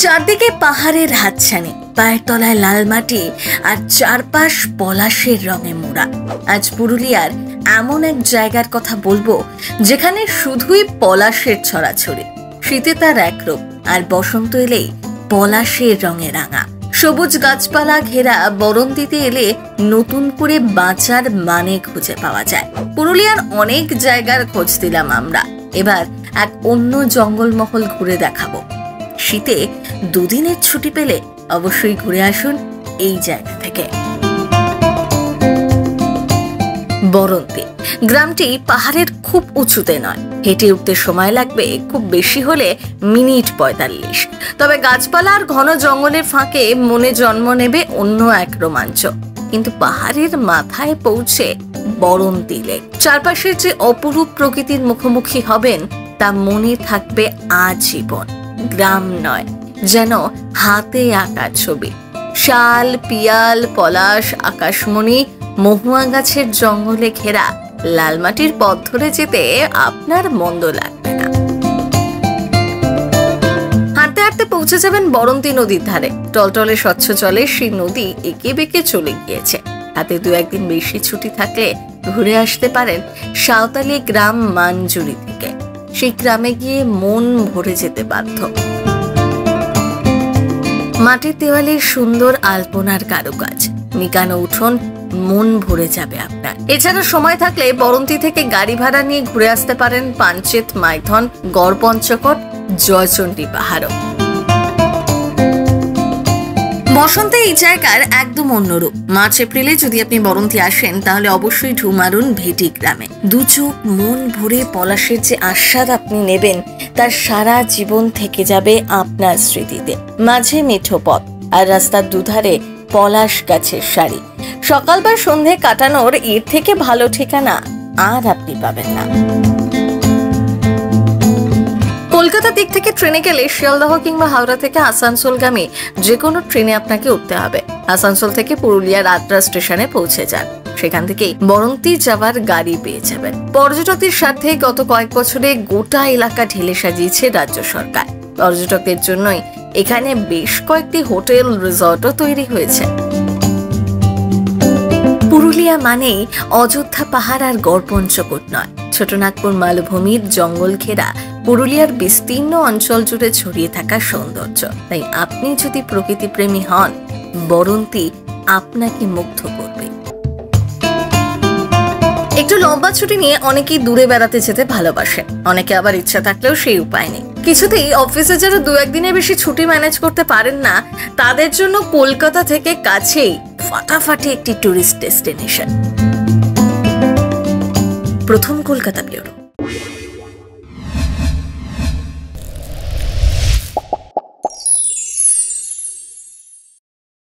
চারদিকে পাহাড়ের হাতছানি, পায়ের তলায় লাল মাটি আর চারপাশ পলাশের রঙে মোড়া। আজ পুরুলিয়ার এমন এক জায়গার কথা বলবো যেখানে শুধুই পলাশের ছড়াছড়ি। শীতে তার একরূপ, আর বসন্ত এলেই পলাশের রঙে রাঙা। সবুজ গাছপালা ঘেরা বরন্তিতে এলে নতুন করে বাঁচার মানে খুঁজে পাওয়া যায়। পুরুলিয়ার অনেক জায়গার খোঁজ দিলাম আমরা, এবার এক অন্য জঙ্গলমহল ঘুরে দেখাবো। শীতে দুদিনের ছুটি পেলে অবশ্যই ঘুরে আসুন এই জায়গা থেকে। বরন্তি গ্রামটি পাহাড়ের খুব উঁচুতে নয়, হেঁটে উঠতে সময় লাগবে খুব বেশি হলে মিনিট ৪৫। তবে গাছপালা আর ঘন জঙ্গলের ফাঁকে মনে জন্ম নেবে অন্য এক রোমাঞ্চ। কিন্তু পাহাড়ের মাথায় পৌঁছে বরন্তি লেক, চারপাশের যে অপরূপ প্রকৃতির মুখোমুখি হবেন তা মনে থাকবে আজীবন। গ্রাম নয়, যেন হাতে আঁকা ছবি। শাল, পিয়াল, পলাশ, আকাশমণি, মহুয়া গাছের জঙ্গলে ঘেরা লালমাটির পথ ধরে যেতে আপনার মন্দ লাগবে না। হাঁটতে হাঁটতে পৌঁছে যাবেন বরন্তি নদীর ধারে। টলটলে স্বচ্ছ জলে সেই নদী এঁকে বেঁকে চলে গিয়েছে। হাতে দু একদিন বেশি ছুটি থাকলে ঘুরে আসতে পারেন সাঁওতালি গ্রাম মানজুরি থেকে। সেই গ্রামে গিয়ে মন ভরে যেতে বাধ্য। মাটির দেওয়ালে সুন্দর আলপনার কারুকাজ, মিকানো উঠোন, মন ভরে যাবে আপনার। এছাড়া সময় থাকলে বরন্তি থেকে গাড়ি ভাড়া নিয়ে ঘুরে আসতে পারেন পাঞ্চেত, মাইথন, গড়পঞ্চকোট, জয়চণ্ডী পাহাড়ও। বসন্তে এই জায়গার একদম অন্যরূপ। মার্চ এপ্রিলে যদি আপনি বরন্তি আসেন তাহলে অবশ্যই ঢু মারুন ভেটি গ্রামে। দু চোখ মন ভরে পলাশের যে আস্বাদ আপনি নেবেন তার সারা জীবন থেকে যাবে আপনার স্মৃতিতে। মাঝে মেঠো পথ আর রাস্তার দুধারে পলাশ গাছের সারি। সকাল বা সন্ধে কাটানোর এর থেকে ভালো ঠিকানা আর আপনি পাবেন না। কলকাতার দিক থেকে ট্রেনে গেলে শিয়ালদহ কিংবা হাওড়া থেকে আসানসোলগামী যে কোনো ট্রেনে আপনাকে উঠতে হবে। আসানসোল থেকে পুরুলিয়ার আদ্রা স্টেশনে পৌঁছে যান, সেখান থেকেই বরন্তি যাওয়ার গাড়ি পেয়ে যাবেন। পর্যটকদের স্বার্থে গত কয়েক বছরে গোটা এলাকা ঢেলে সাজিয়েছে রাজ্য সরকার। পর্যটকদের জন্যই এখানে বেশ কয়েকটি হোটেল, রিসর্টও তৈরি হয়েছে। পুরুলিয়া মানেই অযোধ্যা পাহাড় আর গড়পঞ্চকোট নয়, ছোটনাগপুর মালভূমির জঙ্গল ঘেরা পুরুলিয়ার বিস্তীর্ণ অঞ্চল জুড়ে ছড়িয়ে থাকা সৌন্দর্য। তাই আপনি যদি প্রকৃতিপ্রেমী হন, বরন্তি আপনাকে মুগ্ধ করবে। একটু লম্বা ছুটি নিয়ে অনেকেই দূরে বেড়াতে যেতে ভালোবাসেন, অনেকে আবার ইচ্ছা থাকলেও সেই উপায় নেই। কিছুতেই অফিসে যারা দু একদিনের বেশি ছুটি ম্যানেজ করতে পারেন না, তাদের জন্য কলকাতা থেকে কাছেই ফাটাফাটি একটি টুরিস্ট ডেস্টিনেশন। প্রথম কলকাতা ব্যুরো।